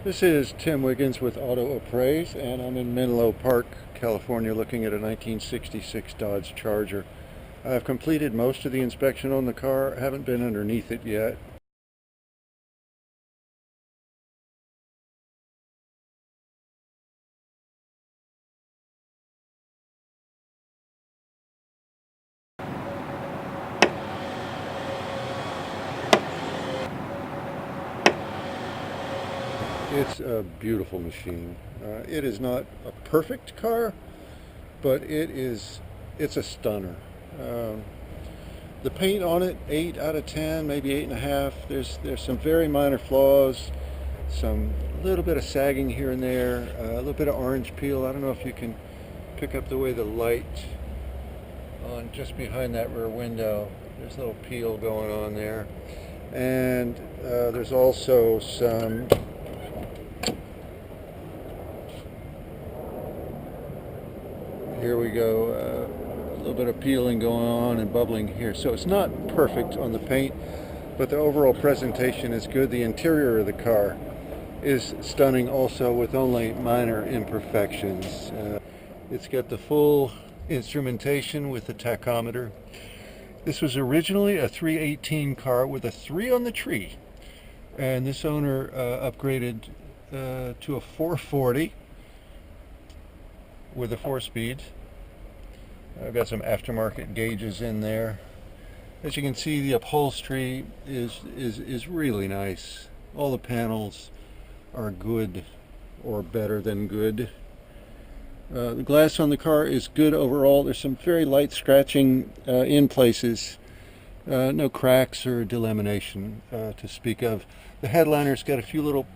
This is Tim Wiggins with Auto Appraise, and I'm in Menlo Park, California, looking at a 1966 Dodge Charger. I've completed most of the inspection on the car. I haven't been underneath it yet. It's a beautiful machine. It is not a perfect car, but it's a stunner. Um, the paint on it, 8 out of 10, maybe 8.5. There's some very minor flaws, some little bit of sagging here and there, a little bit of orange peel. I don't know if you can pick up the way the light on just behind that rear window. There's a little peel going on there, and there's also some here we go, a little bit of peeling going on and bubbling here. So it's not perfect on the paint, but the overall presentation is good. The interior of the car is stunning also, with only minor imperfections. It's got the full instrumentation with the tachometer. This was originally a 318 car with a 3 on the tree, and this owner upgraded to a 440 with a 4-speed. I've got some aftermarket gauges in there. As you can see, the upholstery is really nice. All the panels are good or better than good. The glass on the car is good overall. There's some very light scratching in places. No cracks or delamination to speak of. The headliner's got a few little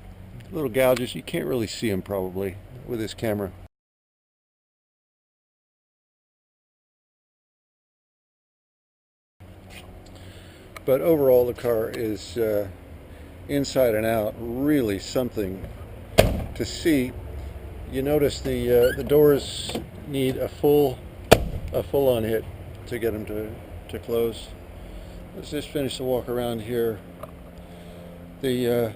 gouges. You can't really see them probably with this camera. But overall, the car is inside and out really something to see. You notice the doors need a full-on hit to get them to close. Let's just finish the walk around here. The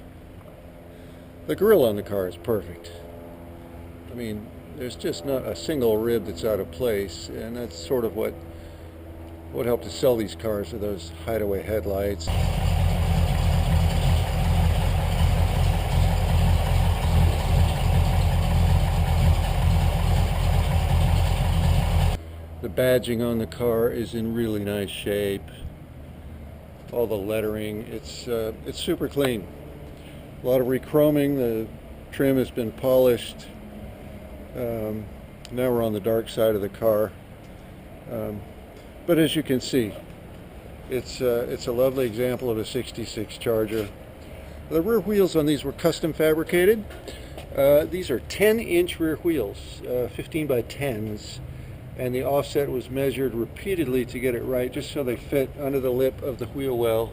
grille on the car is perfect. I mean, there's just not a single rib that's out of place, and that's sort of what helped to sell these cars, are those hideaway headlights. The badging on the car is in really nice shape. All the lettering, it's super clean. A lot of rechroming. The trim has been polished. Now we're on the dark side of the car. But as you can see, it's a lovely example of a 66 Charger. The rear wheels on these were custom fabricated. These are 10-inch rear wheels, 15 by 10s, and the offset was measured repeatedly to get it right, just so they fit under the lip of the wheel well,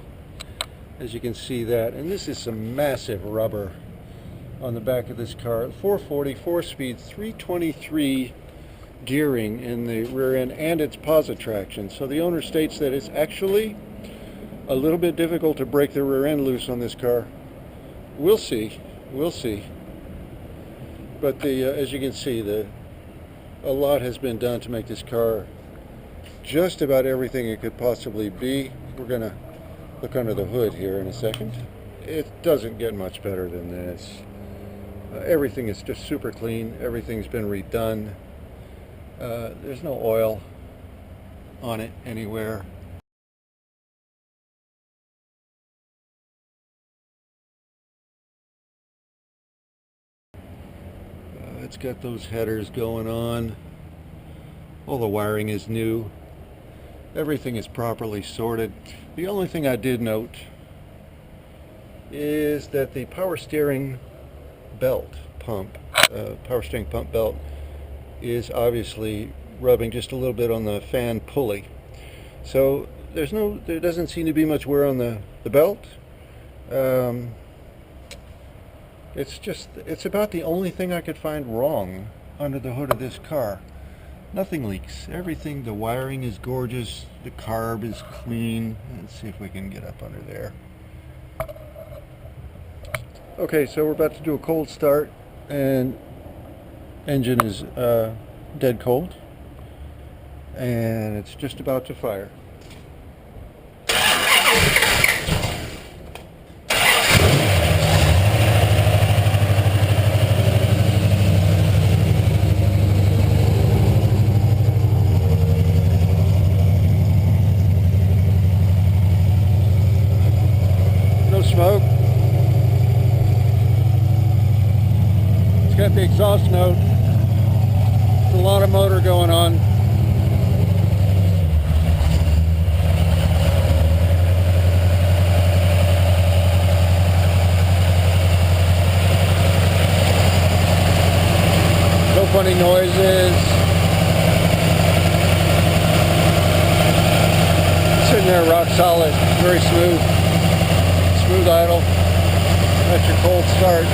as you can see that. And this is some massive rubber on the back of this car. 440, 4-speed, 323 gearing in the rear end, and it's posit traction. So the owner states that it's actually a little bit difficult to break the rear end loose on this car. We'll see. But as you can see, a lot has been done to make this car just about everything it could possibly be. We're gonna look under the hood here in a second. It doesn't get much better than this. Everything is just super clean. Everything's been redone. There's no oil on it anywhere. It's got those headers going on. All the wiring is new. Everything is properly sorted. The only thing I did note is that the power steering belt pump, power steering pump belt, is obviously rubbing just a little bit on the fan pulley. So there doesn't seem to be much wear on the belt. It's about the only thing I could find wrong under the hood of this car. Nothing leaks. Everything, the wiring is gorgeous. The carb is clean. Let's see if we can get up under there. Okay, so we're about to do a cold start, and engine is dead cold, and it's just about to fire. No smoke. It's got the exhaust note. There's a lot of motor going on. No funny noises. Sitting there rock solid, very smooth. Smooth idle. That's your cold start.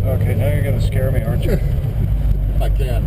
Okay, now you're going to scare me, aren't you? I can.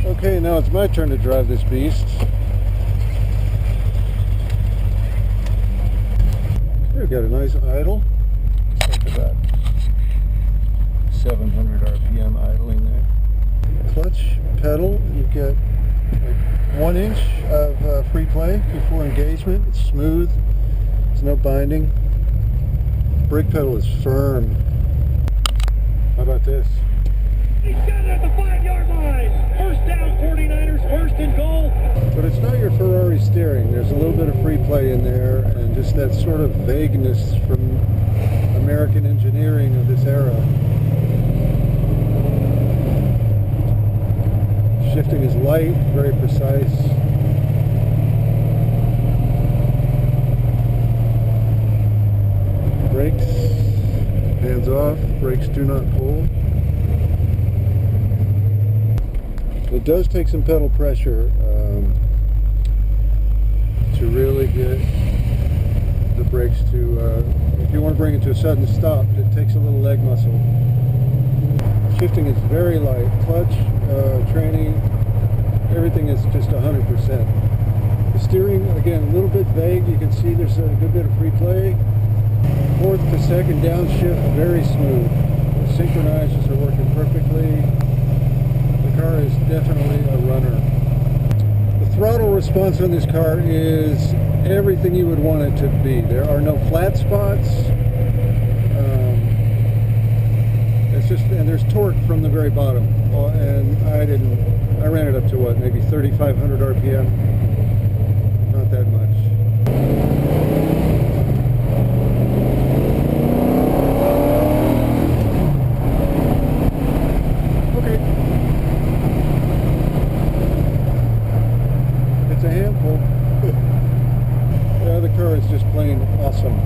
Okay, now it's my turn to drive this beast. We've got a nice idle. It's like about 700 RPM idling there. Clutch, pedal, you've got like 1 inch of free play before engagement. It's smooth, there's no binding. Brake pedal is firm. How about this? He's got it at the 5-yard line. First down, 49ers, first and goal. But it's not your Ferrari steering. There's a little bit of free play in there, and just that sort of vagueness from American engineering of this era. Shifting is light, very precise. Brakes, hands off, brakes do not pull. It does take some pedal pressure to really get the brakes to, if you want to bring it to a sudden stop, it takes a little leg muscle. Shifting is very light. Clutch, training, everything is just 100%. The steering, again, a little bit vague. You can see there's a good bit of free play. Fourth to second downshift, very smooth. The synchronizers are working perfectly. The car is definitely a runner. The throttle response on this car is everything you would want it to be. There are no flat spots. It's just, and there's torque from the very bottom. And I ran it up to what, maybe 3,500 RPM. Not that much. It's a handful. Yeah, the car is just plain awesome.